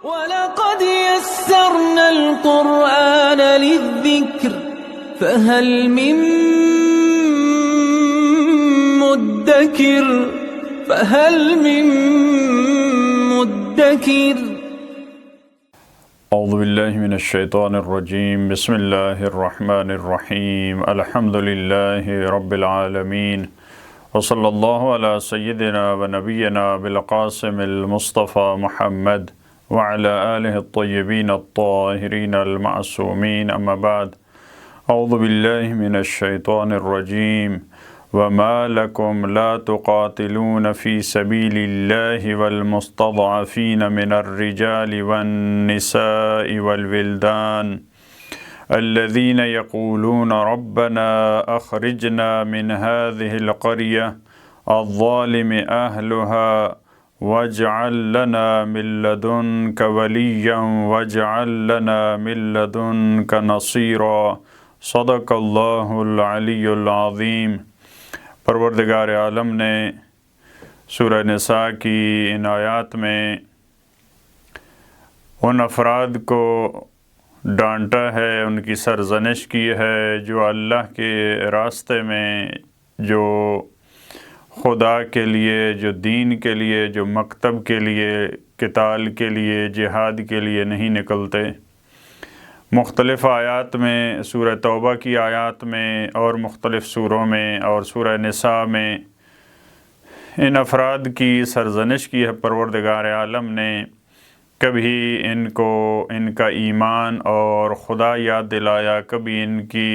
وَلَقَدْ يَسَّرْنَا الْقُرْآنَ لِلذِّكْرِ فَهَلْ مِن مُّدَّكِرٍ اعوذ باللہ من الشیطان الرجیم بسم اللہ الرحمن الرحیم الحمد للہ رب العالمین وصلی اللہ علی سیدنا و نبینا بالقاسم المصطفى محمد وعلى آلہ الطیبین الطاہرین المعصومین اما بعد اعوذ باللہ من الشیطان الرجیم وما لكم لا تقاتلون في سبيل الله والمستضعفين من الرجال والنساء والولدان الذين يقولون ربنا أخرجنا من هذه القرية الظالم أهلها واجعل لنا من لدنك وليا واجعل لنا من لدنك نصيرا صدق الله العلي العظيم۔ پروردگار عالم نے سورہ نساء کی ان آیات میں ان افراد کو ڈانٹا ہے، ان کی سرزنش کی ہے جو اللہ کے راستے میں، جو خدا کے لیے، جو دین کے لیے، جو مکتب کے لیے، قتال کے لیے، جہاد کے لیے نہیں نکلتے۔ مختلف آیات میں، سورہ توبہ کی آیات میں اور مختلف سوروں میں اور سورہ نساء میں ان افراد کی سرزنش کی ہے پروردگار عالم نے۔ کبھی ان کو ان کا ایمان اور خدا یاد دلایا، کبھی ان کی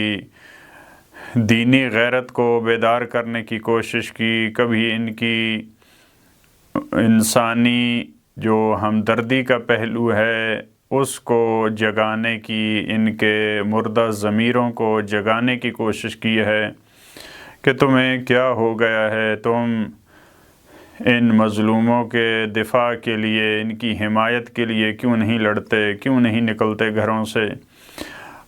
دینی غیرت کو بیدار کرنے کی کوشش کی، کبھی ان کی انسانی جو ہمدردی کا پہلو ہے اس کو جگانے کی، ان کے مردہ ضمیروں کو جگانے کی کوشش کی ہے کہ تمہیں کیا ہو گیا ہے، تم ان مظلوموں کے دفاع کے لیے، ان کی حمایت کے لیے کیوں نہیں لڑتے، کیوں نہیں نکلتے گھروں سے۔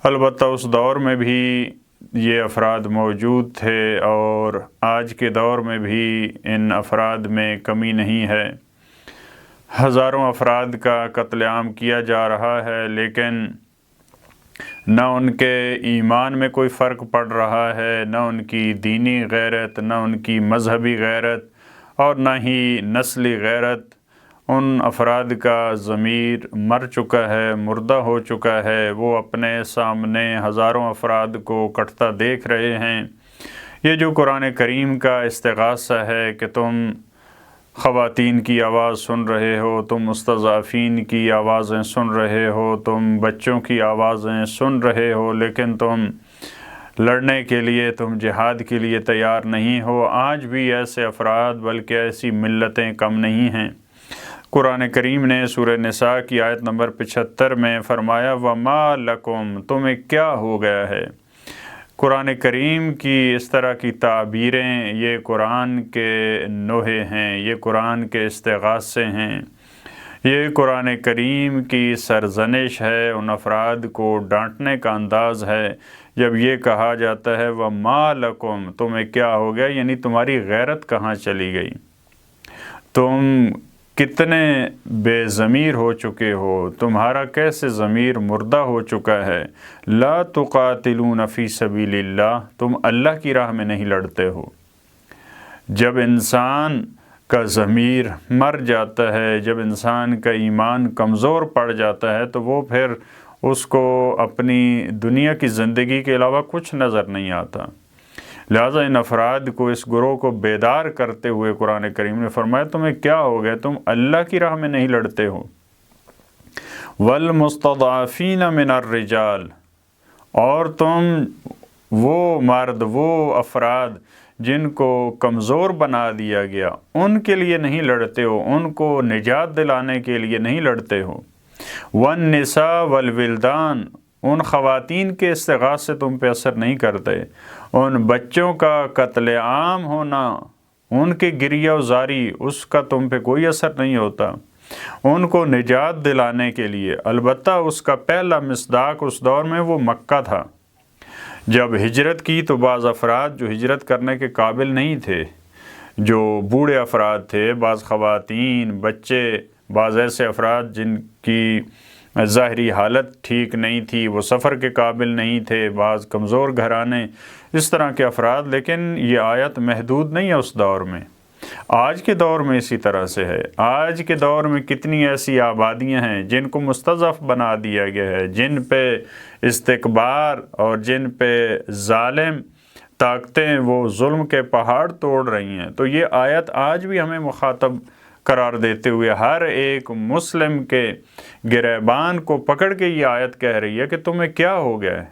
البتہ اس دور میں بھی یہ افراد موجود تھے اور آج کے دور میں بھی ان افراد میں کمی نہیں ہے۔ ہزاروں افراد کا قتل عام کیا جا رہا ہے، لیکن نہ ان کے ایمان میں کوئی فرق پڑ رہا ہے، نہ ان کی دینی غیرت، نہ ان کی مذہبی غیرت اور نہ ہی نسلی غیرت۔ ان افراد کا ضمیر مر چکا ہے، مردہ ہو چکا ہے، وہ اپنے سامنے ہزاروں افراد کو کٹتا دیکھ رہے ہیں۔ یہ جو قرآن کریم کا استغاثہ ہے کہ تم خواتین کی آواز سن رہے ہو، تم مستضعفین کی آوازیں سن رہے ہو، تم بچوں کی آوازیں سن رہے ہو، لیکن تم لڑنے کے لیے، تم جہاد کے لیے تیار نہیں ہو۔ آج بھی ایسے افراد بلکہ ایسی ملتیں کم نہیں ہیں۔ قرآن کریم نے سورہ نساء کی آیت نمبر 75 میں فرمایا وَمَا لَكُمْ، تمہیں کیا ہو گیا ہے۔ قرآن کریم کی اس طرح کی تعبیریں یہ قرآن کے نوحے ہیں، یہ قرآن کے استغاثے ہیں، یہ قرآن کریم کی سرزنش ہے، ان افراد کو ڈانٹنے کا انداز ہے جب یہ کہا جاتا ہے وَمَا لَكُمْ، تمہیں کیا ہو گیا، یعنی تمہاری غیرت کہاں چلی گئی، تم کتنے بے ضمیر ہو چکے ہو، تمہارا کیسے ضمیر مردہ ہو چکا ہے۔ لا تقاتلون فی سبیل اللہ، تم اللہ کی راہ میں نہیں لڑتے ہو۔ جب انسان کا ضمیر مر جاتا ہے، جب انسان کا ایمان کمزور پڑ جاتا ہے تو وہ پھر اس کو اپنی دنیا کی زندگی کے علاوہ کچھ نظر نہیں آتا۔ لہٰذا ان افراد کو، اس گروہ کو بیدار کرتے ہوئے قرآن کریم نے فرمایا تمہیں کیا ہو گیا، تم اللہ کی راہ میں نہیں لڑتے ہو۔ وَالْمُسْتَضْعَفِينَ مِنَ الرِّجَالِ، اور تم وہ مرد، وہ افراد جن کو کمزور بنا دیا گیا ان کے لیے نہیں لڑتے ہو، ان کو نجات دلانے کے لیے نہیں لڑتے ہو۔ وَالنِّسَاء وَالْوِلْدَانِ، ان خواتین کے استغاثے تم پہ اثر نہیں کرتے، ان بچوں کا قتل عام ہونا، ان کے گریہ و زاری، اس کا تم پہ کوئی اثر نہیں ہوتا۔ ان کو نجات دلانے کے لیے، البتہ اس کا پہلا مصداق اس دور میں وہ مکہ تھا۔ جب ہجرت کی تو بعض افراد جو ہجرت کرنے کے قابل نہیں تھے، جو بوڑھے افراد تھے، بعض خواتین، بچے بعض ایسے افراد جن کی ظاہری حالت ٹھیک نہیں تھی، وہ سفر کے قابل نہیں تھے، بعض کمزور گھرانے، اس طرح کے افراد، لیکن یہ آیت محدود نہیں ہے اس دور میں، آج کے دور میں اسی طرح سے ہے۔ آج کے دور میں کتنی ایسی آبادیاں ہیں جن کو مستضعف بنا دیا گیا ہے، جن پہ استکبار اور جن پہ ظالم طاقتیں وہ ظلم کے پہاڑ توڑ رہی ہیں۔ تو یہ آیت آج بھی ہمیں مخاطب قرار دیتے ہوئے ہر ایک مسلم کے گریبان کو پکڑ کے یہ آیت کہہ رہی ہے کہ تمہیں کیا ہو گیا ہے،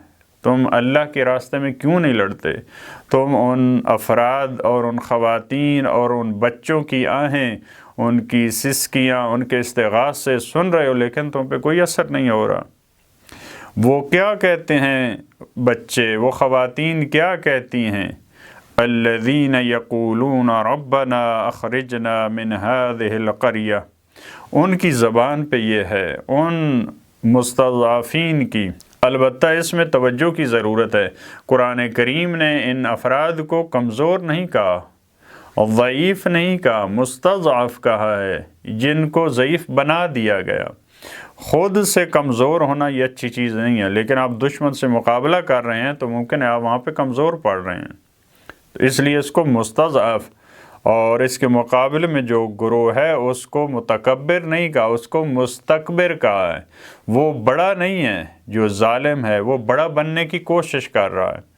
تم اللہ کے راستے میں کیوں نہیں لڑتے؟ تم ان افراد اور ان خواتین اور ان بچوں کی آہیں، ان کی سسکیاں، ان کے استغاث سے سن رہے ہو، لیکن تم پہ کوئی اثر نہیں ہو رہا۔ وہ کیا کہتے ہیں بچے، وہ خواتین کیا کہتی ہیں؟ الذین یقولون ربنا اخرجنا من هذه القریہ، ان کی زبان پہ یہ ہے، ان مستضعفین کی۔ البتہ اس میں توجہ کی ضرورت ہے، قرآن کریم نے ان افراد کو کمزور نہیں کہا، ضعیف نہیں کہا، مستضعف کہا ہے، جن کو ضعیف بنا دیا گیا۔ خود سے کمزور ہونا یہ اچھی چیز نہیں ہے، لیکن آپ دشمن سے مقابلہ کر رہے ہیں تو ممکن ہے آپ وہاں پہ کمزور پڑ رہے ہیں، تو اس لیے اس کو مستضعف، اور اس کے مقابلے میں جو گروہ ہے اس کو متکبر نہیں کہا، اس کو مستکبر کہا ہے۔ وہ بڑا نہیں ہے، جو ظالم ہے وہ بڑا بننے کی کوشش کر رہا ہے۔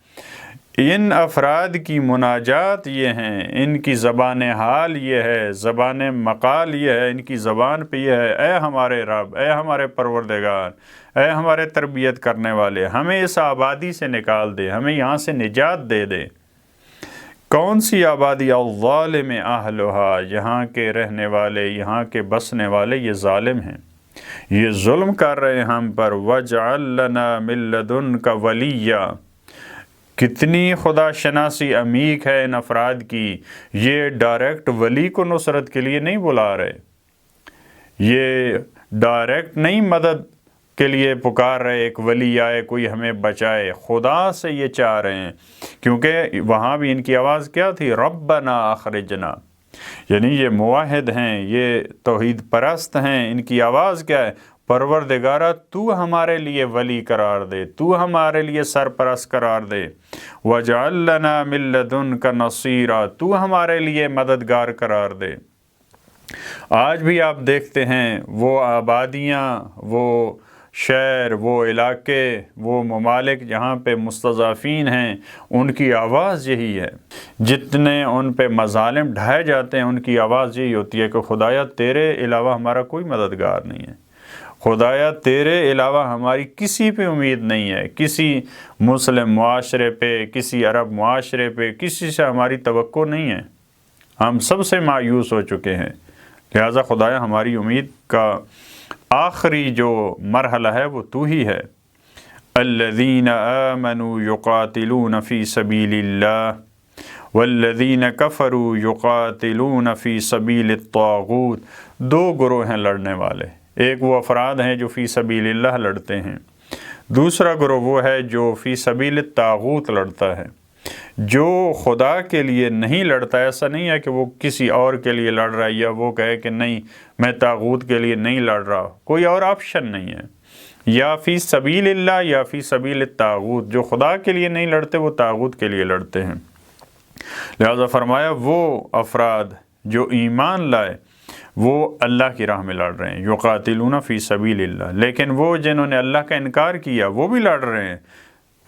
ان افراد کی مناجات یہ ہیں، ان کی زبان حال یہ ہے، زبان مقال یہ ہے، ان کی زبان پہ یہ ہے، اے ہمارے رب، اے ہمارے پروردگار، اے ہمارے تربیت کرنے والے، ہمیں اس آبادی سے نکال دے، ہمیں یہاں سے نجات دے دے۔ کون سی آبادی؟ الظالم اہلھا، یہاں کے رہنے والے، یہاں کے بسنے والے یہ ظالم ہیں، یہ ظلم کر رہے ہیں ہم پر۔ وَاجْعَل لَنَا مِن لَّدُنْكَ وَلِيًّا، کتنی خدا شناسی عمیق ہے ان افراد کی۔ یہ ڈائریکٹ ولی کو نصرت کے لیے نہیں بلا رہے، یہ ڈائریکٹ نہیں مدد کے لیے پکار رہے، ایک ولی آئے کوئی ہمیں بچائے، خدا سے یہ چاہ رہے ہیں، کیونکہ وہاں بھی ان کی آواز کیا تھی؟ ربنا اخرجنا، یعنی یہ موحد ہیں، یہ توحید پرست ہیں، ان کی آواز کیا ہے؟ پروردگارہ تو ہمارے لیے ولی قرار دے، تو ہمارے لیے سرپرست قرار دے۔ وَاجْعَل لَّنَا مِن لَّدُنْكَ نَصِيرًا، تو ہمارے لیے مددگار قرار دے۔ آج بھی آپ دیکھتے ہیں وہ آبادیاں، وہ شہر، وہ علاقے، وہ ممالک جہاں پہ مستضعفین ہیں، ان کی آواز یہی ہے۔ جتنے ان پہ مظالم ڈھائے جاتے ہیں ان کی آواز یہی ہوتی ہے کہ خدایا تیرے علاوہ ہمارا کوئی مددگار نہیں ہے، خدایا تیرے علاوہ ہماری کسی پہ امید نہیں ہے، کسی مسلم معاشرے پہ، کسی عرب معاشرے پہ، کسی سے ہماری توقع نہیں ہے، ہم سب سے مایوس ہو چکے ہیں، لہٰذا خدایا ہماری امید کا آخری جو مرحلہ ہے وہ تو ہی ہے۔ الذین آمنوا یقاتلون فی سبیل اللہ والذین کفروا یقاتلون فی سبیل الطاغوت، دو گروہ ہیں لڑنے والے، ایک وہ افراد ہیں جو فی سبیل اللہ لڑتے ہیں، دوسرا گروہ وہ ہے جو فی سبیل الطاغوت لڑتا ہے، جو خدا کے لیے نہیں لڑتا۔ ایسا نہیں ہے کہ وہ کسی اور کے لیے لڑ رہا ہے یا وہ کہے کہ نہیں میں طاغوت کے لیے نہیں لڑ رہا، کوئی اور آپشن نہیں ہے، یا فی سبیل اللہ یا فی سبیل الطاغوت، جو خدا کے لیے نہیں لڑتے وہ طاغوت کے لیے لڑتے ہیں۔ لہذا فرمایا وہ افراد جو ایمان لائے وہ اللہ کی راہ میں لڑ رہے ہیں، یقاتلون فی سبیل اللہ، لیکن وہ جنہوں نے اللہ کا انکار کیا وہ بھی لڑ رہے ہیں،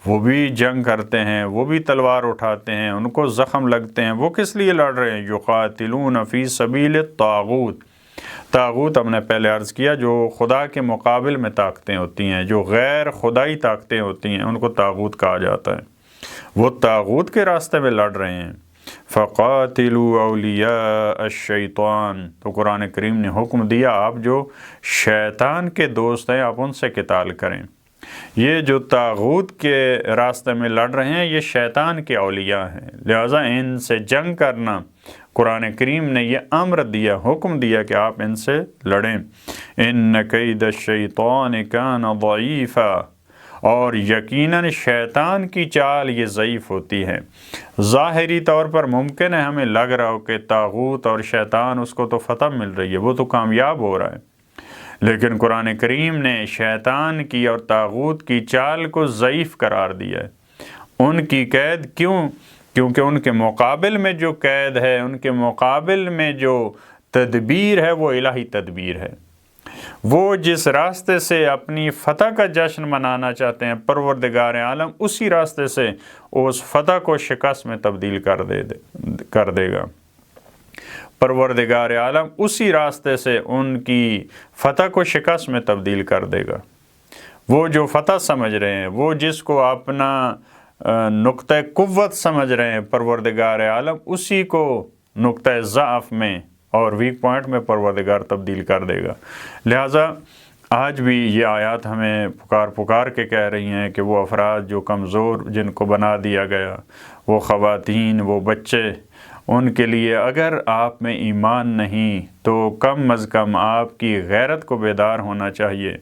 وہ بھی جنگ کرتے ہیں، وہ بھی تلوار اٹھاتے ہیں، ان کو زخم لگتے ہیں، وہ کس لیے لڑ رہے ہیں؟ یقاتلون فی سبیل الطاغوت، طاغوت ہم نے پہلے عرض کیا جو خدا کے مقابل میں طاقتیں ہوتی ہیں، جو غیر خدائی طاقتیں ہوتی ہیں ان کو طاغوت کہا جاتا ہے، وہ طاغوت کے راستے میں لڑ رہے ہیں۔ فقاتلوا اولیاء الشیطان، تو قرآن کریم نے حکم دیا آپ جو شیطان کے دوست ہیں آپ ان سے قتال کریں۔ یہ جو طاغوت کے راستے میں لڑ رہے ہیں یہ شیطان کے اولیاء ہیں، لہٰذا ان سے جنگ کرنا قرآن کریم نے یہ امر دیا، حکم دیا کہ آپ ان سے لڑیں۔ ان کید الشیطان کان ضعیفا، اور یقیناً شیطان کی چال یہ ضعیف ہوتی ہے۔ ظاہری طور پر ممکن ہے ہمیں لگ رہا ہو کہ طاغوت اور شیطان اس کو تو فتح مل رہی ہے، وہ تو کامیاب ہو رہا ہے، لیکن قرآن کریم نے شیطان کی اور طاغوت کی چال کو ضعیف قرار دیا ہے۔ ان کی قید کیونکہ ان کے مقابل میں جو قید ہے، ان کے مقابل میں جو تدبیر ہے وہ الہی تدبیر ہے۔ وہ جس راستے سے اپنی فتح کا جشن منانا چاہتے ہیں، پروردگار عالم اسی راستے سے اس فتح کو شکست میں تبدیل کر دے گا۔ پروردگار عالم اسی راستے سے ان کی فتح کو شکست میں تبدیل کر دے گا۔ وہ جو فتح سمجھ رہے ہیں، وہ جس کو اپنا نقطہ قوت سمجھ رہے ہیں، پروردگار عالم اسی کو نقطہ ضعف میں اور ویک پوائنٹ میں پروردگار تبدیل کر دے گا۔ لہٰذا آج بھی یہ آیات ہمیں پکار کے کہہ رہی ہیں کہ وہ افراد جو کمزور جن کو بنا دیا گیا، وہ خواتین، وہ بچے، ان کے لیے اگر آپ میں ایمان نہیں تو کم از کم آپ کی غیرت کو بیدار ہونا چاہیے۔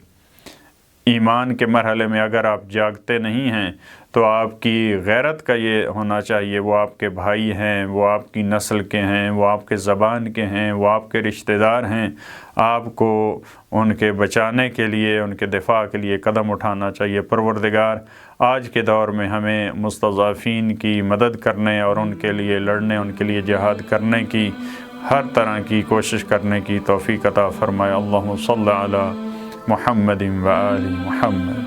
ایمان کے مرحلے میں اگر آپ جاگتے نہیں ہیں تو آپ کی غیرت کا یہ ہونا چاہیے، وہ آپ کے بھائی ہیں، وہ آپ کی نسل کے ہیں، وہ آپ کے زبان کے ہیں، وہ آپ کے رشتہ دار ہیں، آپ کو ان کے بچانے کے لیے، ان کے دفاع کے لیے قدم اٹھانا چاہیے۔ پروردگار آج کے دور میں ہمیں مستضعفین کی مدد کرنے اور ان کے لیے لڑنے، ان کے لیے جہاد کرنے کی، ہر طرح کی کوشش کرنے کی توفیق عطا فرمائے۔ اللہم صلی علی محمد و آل محمد۔